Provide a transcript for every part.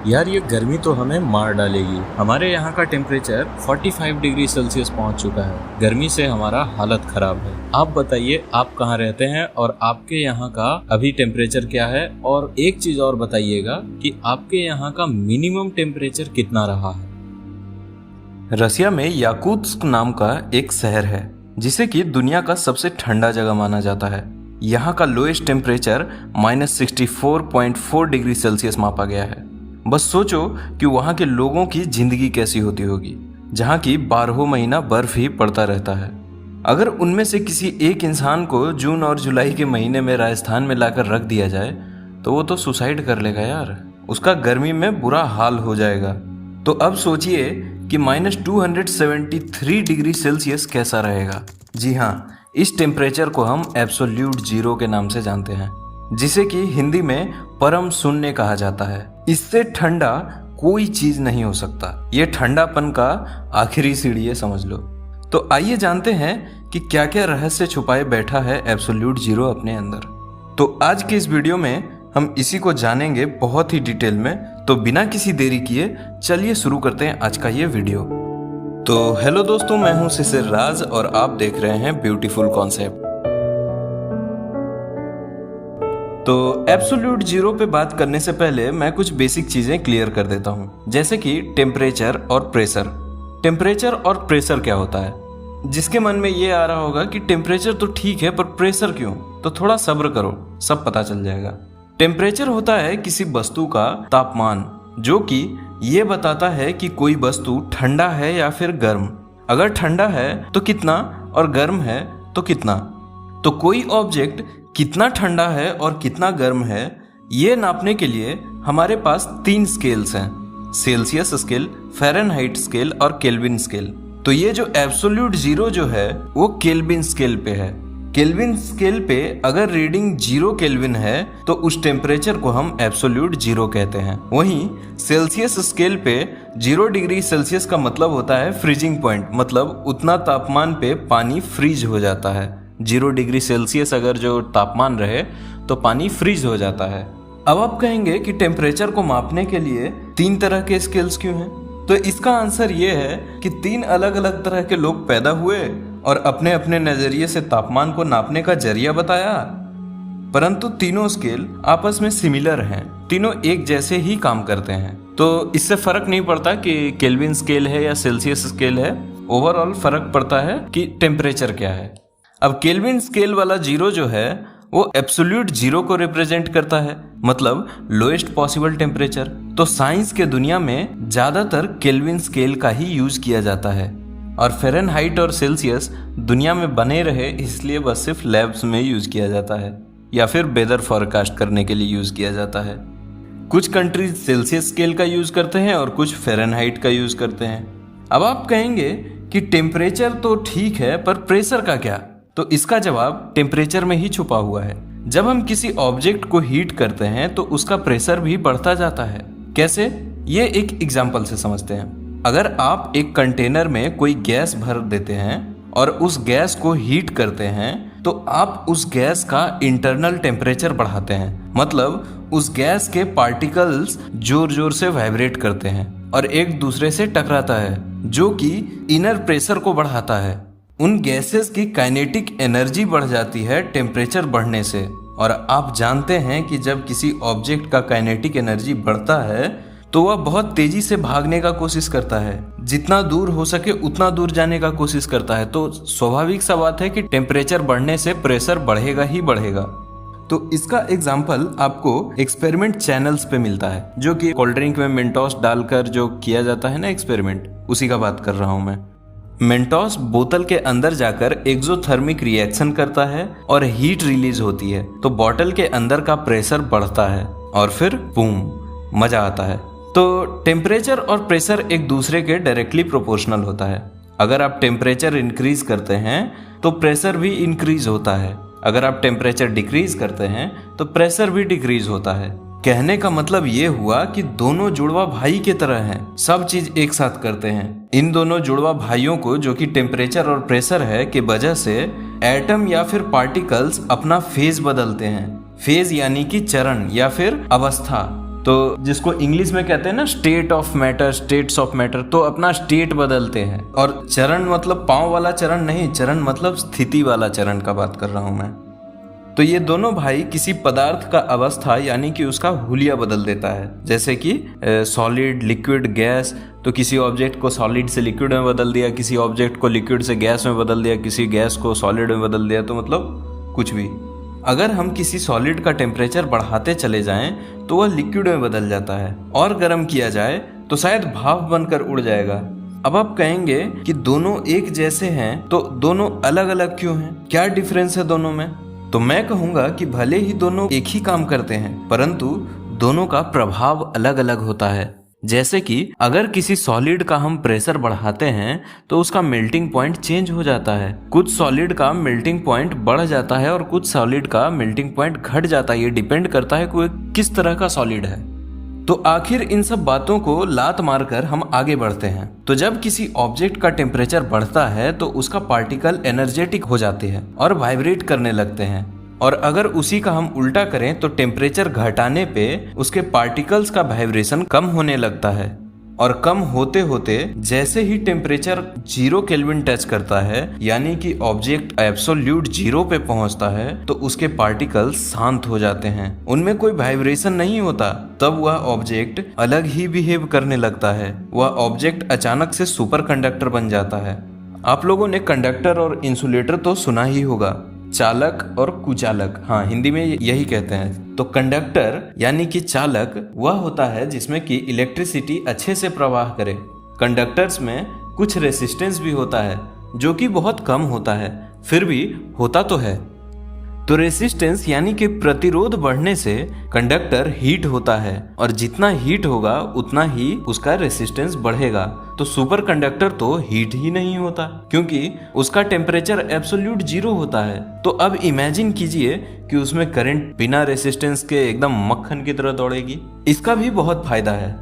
यार ये गर्मी तो हमें मार डालेगी। हमारे यहाँ का टेम्परेचर 45 डिग्री सेल्सियस पहुँच चुका है। गर्मी से हमारा हालत खराब है। आप बताइए आप कहाँ रहते हैं और आपके यहाँ का अभी टेम्परेचर क्या है। और एक चीज और बताइएगा कि आपके यहाँ का मिनिमम टेम्परेचर कितना रहा है। रसिया में याकुत्स्क नाम का एक शहर है जिसे कि दुनिया का सबसे ठंडा जगह माना जाता है। यहाँ का लोएस्ट टेम्परेचर -64.4 डिग्री सेल्सियस मापा गया है। बस सोचो कि वहाँ के लोगों की जिंदगी कैसी होती होगी, जहाँ की 12 महीना बर्फ ही पड़ता रहता है। अगर उनमें से किसी एक इंसान को जून और जुलाई के महीने में राजस्थान में लाकर रख दिया जाए तो वो तो सुसाइड कर लेगा यार। उसका गर्मी में बुरा हाल हो जाएगा। तो अब सोचिए कि -273 डिग्री सेल्सियस कैसा रहेगा। जी हाँ, इस टेम्परेचर को हम एब्सोल्यूट जीरो के नाम से जानते हैं, जिसे कि हिंदी में परम शून्य कहा जाता है। इससे ठंडा कोई चीज नहीं हो सकता। ये ठंडापन का आखिरी सीढ़ी है, समझ लो। तो आइए जानते हैं कि क्या क्या रहस्य छुपाए बैठा है एब्सोल्यूट जीरो अपने अंदर। तो आज के इस वीडियो में हम इसी को जानेंगे बहुत ही डिटेल में। तो बिना किसी देरी किए चलिए शुरू करते हैं आज का ये वीडियो। तो हेलो दोस्तों, मैं हूं शिशिर राज और आप देख रहे हैं ब्यूटीफुल कॉन्सेप्ट। तो एब्सोल्यूट जीरो पे बात करने से पहले मैं कुछ बेसिक चीजें क्लियर कर देता हूं, जैसे कि टेम्परेचर और प्रेशर। टेम्परेचर और प्रेशर क्या होता है? जिसके मन में ये आ रहा होगा कि टेम्परेचर तो ठीक है पर प्रेशर क्यों, तो थोड़ा सब्र करो, सब पता चल जाएगा। टेम्परेचर होता है किसी वस्तु का तापमान, जो कि ये बताता है कि कोई वस्तु ठंडा है या फिर गर्म। अगर ठंडा है तो कितना और गर्म है तो कितना। तो कोई ऑब्जेक्ट कितना ठंडा है और कितना गर्म है, ये नापने के लिए हमारे पास 3 स्केल्स हैं: सेल्सियस स्केल, फ़ारेनहाइट स्केल और केल्विन स्केल। तो ये जो एब्सोल्यूट जीरो जो है वो केल्विन स्केल पे है। केल्विन स्केल पे अगर रीडिंग 0 केल्विन है तो उस टेम्परेचर को हम एब्सोल्यूट जीरो कहते हैं। वहीं सेल्सियस स्केल पे 0 डिग्री सेल्सियस का मतलब होता है फ्रीजिंग पॉइंट, मतलब उतना तापमान पे पानी फ्रीज हो जाता है। 0 डिग्री सेल्सियस अगर जो तापमान रहे तो पानी फ्रीज हो जाता है। अब आप कहेंगे कि टेम्परेचर को मापने के लिए 3 तरह के स्केल्स क्यों हैं? तो इसका आंसर ये है कि 3 अलग अलग तरह के लोग पैदा हुए और अपने अपने नजरिए से तापमान को नापने का जरिया बताया, परंतु तीनों स्केल आपस में सिमिलर हैं। तीनों एक जैसे ही काम करते हैं। तो इससे फर्क नहीं पड़ता कि केल्विन स्केल है या सेल्सियस स्केल है, ओवरऑल फर्क पड़ता है कि टेम्परेचर क्या है। अब केल्विन स्केल वाला जीरो जो है वो एब्सोल्यूट जीरो को रिप्रेजेंट करता है, मतलब लोएस्ट पॉसिबल टेम्परेचर। तो साइंस के दुनिया में ज्यादातर केल्विन स्केल का ही यूज किया जाता है और फ़ारेनहाइट और सेल्सियस दुनिया में बने रहे इसलिए बस सिर्फ लैब्स में यूज किया जाता है या फिर वेदर फोरकास्ट करने के लिए यूज किया जाता है। कुछ कंट्रीज सेल्सियस स्केल का यूज करते हैं और कुछ फ़ारेनहाइट का यूज करते हैं। अब आप कहेंगे कि टेम्परेचर तो ठीक है पर प्रेशर का क्या? तो इसका जवाब टेम्परेचर में ही छुपा हुआ है। जब हम किसी ऑब्जेक्ट को हीट करते हैं तो उसका प्रेशर भी बढ़ता जाता है। कैसे? ये एक एग्जांपल से समझते हैं। अगर आप एक कंटेनर में कोई गैस भर देते हैं और उस गैस को हीट करते हैं तो आप उस गैस का इंटरनल टेम्परेचर बढ़ाते हैं, मतलब उस गैस के पार्टिकल्स जोर जोर से वाइब्रेट करते हैं और एक दूसरे से टकराता है, जो कि इनर प्रेशर को बढ़ाता है। उन गैसेस की काइनेटिक एनर्जी बढ़ जाती है टेम्परेचर बढ़ने से। और आप जानते हैं कि जब किसी ऑब्जेक्ट का काइनेटिक एनर्जी बढ़ता है तो वह बहुत तेजी से भागने का कोशिश करता है, जितना दूर हो सके उतना दूर जाने का कोशिश करता है। तो स्वाभाविक सा बात है कि टेम्परेचर बढ़ने से प्रेशर बढ़ेगा ही बढ़ेगा। तो इसका एग्जाम्पल आपको एक्सपेरिमेंट चैनल्स पे मिलता है, जो कि कोल्ड ड्रिंक में मेंटोस डालकर जो किया जाता है ना एक्सपेरिमेंट, उसी का बात कर रहा हूँ मैं। मेंटोस बोतल के अंदर जाकर एक्सोथर्मिक रिएक्शन करता है और हीट रिलीज होती है, तो बोतल के अंदर का प्रेशर बढ़ता है और फिर बूम, मजा आता है। तो टेम्परेचर और प्रेशर एक दूसरे के डायरेक्टली प्रोपोर्शनल होता है। अगर आप टेम्परेचर इंक्रीज करते हैं तो प्रेशर भी इंक्रीज होता है। अगर आप टेम्परेचर डिक्रीज करते हैं तो प्रेशर भी डिक्रीज होता है। कहने का मतलब ये हुआ कि दोनों जुड़वा भाई के तरह हैं, सब चीज एक साथ करते हैं। इन दोनों जुड़वा भाइयों को, जो कि टेम्परेचर और प्रेशर है, के वजह से एटम या फिर पार्टिकल्स अपना फेज बदलते हैं। फेज यानी कि चरण या फिर अवस्था। तो जिसको इंग्लिश में कहते हैं ना state of matter, states of matter, तो अपना स्टेट बदलते हैं। और चरण मतलब पांव वाला चरण नहीं, चरण मतलब स्थिति वाला चरण का बात कर रहा हूं मैं। तो ये दोनों भाई किसी पदार्थ का अवस्था यानी कि उसका हुलिया बदल देता है, जैसे कि सॉलिड, लिक्विड, गैस। तो किसी ऑब्जेक्ट को सॉलिड से लिक्विड में बदल दिया, किसी ऑब्जेक्ट को लिक्विड से गैस में बदल दिया, किसी गैस को सॉलिड में बदल दिया, तो मतलब कुछ भी। अगर हम किसी सॉलिड का टेम्परेचर बढ़ाते चले जाएं तो वह लिक्विड में बदल जाता है, और गर्म किया जाए तो शायद भाप बनकर उड़ जाएगा। अब आप कहेंगे कि दोनों एक जैसे हैं, तो दोनों अलग अलग क्यों हैं? क्या डिफरेंस है दोनों में? तो मैं कहूंगा कि भले ही दोनों एक ही काम करते हैं, परंतु दोनों का प्रभाव अलग अलग होता है। जैसे कि अगर किसी सॉलिड का हम प्रेशर बढ़ाते हैं तो उसका मेल्टिंग पॉइंट चेंज हो जाता है। कुछ सॉलिड का मेल्टिंग पॉइंट बढ़ जाता है और कुछ सॉलिड का मेल्टिंग पॉइंट घट जाता है। ये डिपेंड करता है कि किस तरह का सॉलिड है। तो आखिर इन सब बातों को लात मारकर हम आगे बढ़ते हैं। तो जब किसी ऑब्जेक्ट का टेम्परेचर बढ़ता है तो उसका पार्टिकल एनर्जेटिक हो जाते हैं और वाइब्रेट करने लगते हैं। और अगर उसी का हम उल्टा करें तो टेम्परेचर घटाने पे उसके पार्टिकल्स का वाइब्रेशन कम होने लगता है, और कम होते होते जैसे ही टेम्परेचर 0 केल्विन टच करता है, यानी कि ऑब्जेक्ट एब्सोल्यूट 0 पे पहुंचता है, तो उसके पार्टिकल्स शांत हो जाते हैं, उनमें कोई वाइब्रेशन नहीं होता। तब वह ऑब्जेक्ट अलग ही बिहेव करने लगता है। वह ऑब्जेक्ट अचानक से सुपर कंडक्टर बन जाता है। आप लोगों ने कंडक्टर और इंसुलेटर तो सुना ही होगा, चालक और कुचालक, हाँ हिंदी में यही कहते हैं। तो कंडक्टर यानी कि चालक वह होता है जिसमें कि इलेक्ट्रिसिटी अच्छे से प्रवाह करे। कंडक्टर्स में कुछ रेसिस्टेंस भी होता है जो कि बहुत कम होता है, फिर भी होता तो है। तो रेसिस्टेंस यानी कि प्रतिरोध बढ़ने से कंडक्टर हीट होता है, और जितना हीट होगा उतना ही उसका रेसिस्टेंस बढ़ेगा। तो सुपर कंडक्टर तो हीट ही नहीं होता, क्योंकि उसका टेम्परेचर एब्सोल्यूट 0 होता है। तो अब इमेजिन कीजिए कि उसमें करंट बिना रेसिस्टेंस के एकदम मक्खन की तरह दौड़ेगी। इसका भी बहुत फायदा है।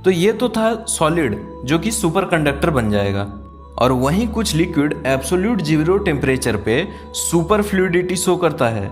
तो ये तो था सॉलिड जो कि सुपर कंडक्टर बन जाएगा, और वहीं कुछ लिक्विड एब्सोल्यूट 0 टेम्परेचर पे सुपर फ्लूइडिटी शो करता है।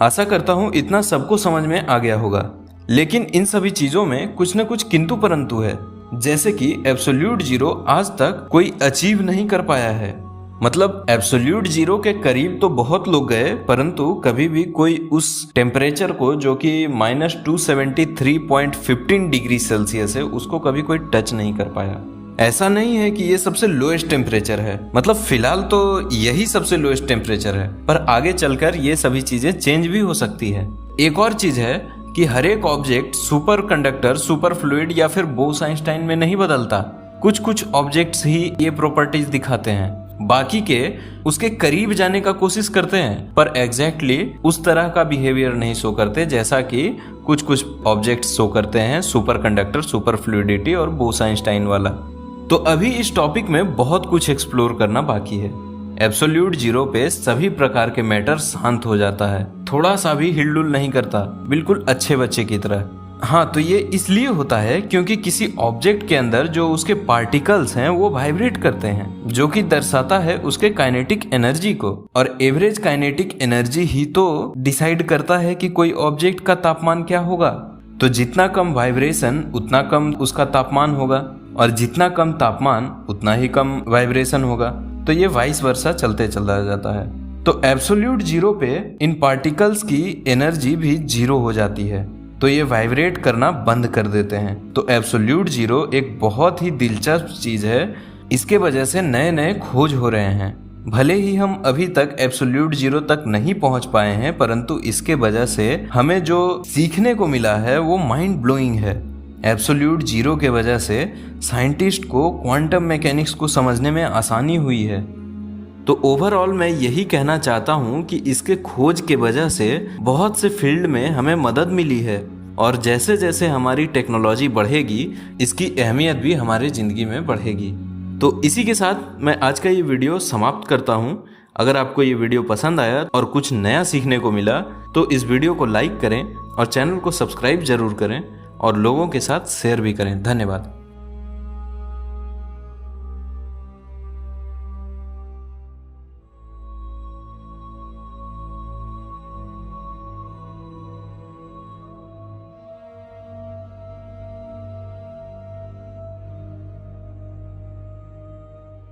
आशा करता हूं इतना सबको समझ में आ गया होगा। लेकिन इन सभी चीजों में कुछ न कुछ किंतु परंतु है, जैसे कि एब्सोल्यूट 0 आज तक कोई अचीव नहीं कर पाया है। मतलब एब्सोल्यूट 0 के करीब तो बहुत लोग गए, परंतु कभी भी कोई उस टेम्परेचर को जो कि -273.15 डिग्री सेल्सियस है, उसको कभी कोई टच नहीं कर पाया। ऐसा नहीं है कि ये सबसे लोएस्ट टेम्परेचर है, मतलब फिलहाल तो यही सबसे लोएस्ट टेम्परेचर है, पर आगे चलकर ये सभी चीजें चेंज भी हो सकती है। एक और चीज है कि हर एक object super conductor, super fluid या फिर बोस-आइंस्टाइन में नहीं बदलता। कुछ कुछ ऑब्जेक्ट्स ही ये प्रॉपर्टीज दिखाते हैं, बाकी के उसके करीब जाने का कोशिश करते हैं, पर एग्जैक्टली उस तरह का बिहेवियर नहीं शो करते जैसा कि कुछ कुछ ऑब्जेक्ट्स शो करते हैं, सुपर कंडक्टर, सुपर फ्लूइडिटी और बोस-आइंस्टाइन वाला। तो अभी इस टॉपिक में बहुत कुछ एक्सप्लोर करना बाकी है। एब्सोल्यूट 0 पे सभी प्रकार के मैटर शांत हो जाता है, थोड़ा सा भी हिलडुल नहीं करता, बिल्कुल अच्छे बच्चे की तरह। हाँ, तो ये इसलिए होता है क्योंकि किसी ऑब्जेक्ट के अंदर जो उसके पार्टिकल्स हैं वो वाइब्रेट करते हैं, जो कि दर्शाता है उसके काइनेटिक एनर्जी को। और एवरेज काइनेटिक एनर्जी ही तो डिसाइड करता है कि कोई ऑब्जेक्ट का तापमान क्या होगा। तो जितना कम वाइब्रेशन उतना कम उसका तापमान होगा, और जितना कम तापमान उतना ही कम वाइब्रेशन होगा। तो ये वाइस वर्सा चलते चला जाता है। तो एब्सोल्यूट 0 पे इन पार्टिकल्स की एनर्जी भी 0 हो जाती है, तो ये वाइब्रेट करना बंद कर देते हैं। तो एब्सोल्यूट 0 एक बहुत ही दिलचस्प चीज है। इसके वजह से नए नए खोज हो रहे हैं। भले ही हम अभी तक एब्सोल्यूट 0 तक नहीं पहुंच पाए हैं, परंतु इसके वजह से हमें जो सीखने को मिला है वो माइंड ब्लोइंग है। एब्सोल्यूट 0 के वजह से साइंटिस्ट को क्वांटम मैकेनिक्स को समझने में आसानी हुई है। तो ओवरऑल मैं यही कहना चाहता हूँ कि इसके खोज के वजह से बहुत से फील्ड में हमें मदद मिली है, और जैसे जैसे हमारी टेक्नोलॉजी बढ़ेगी इसकी अहमियत भी हमारी ज़िंदगी में बढ़ेगी। तो इसी के साथ मैं आज का ये वीडियो समाप्त करता हूँ। अगर आपको ये वीडियो पसंद आया और कुछ नया सीखने को मिला तो इस वीडियो को लाइक करें और चैनल को सब्सक्राइब जरूर करें और लोगों के साथ शेयर भी करें। धन्यवाद।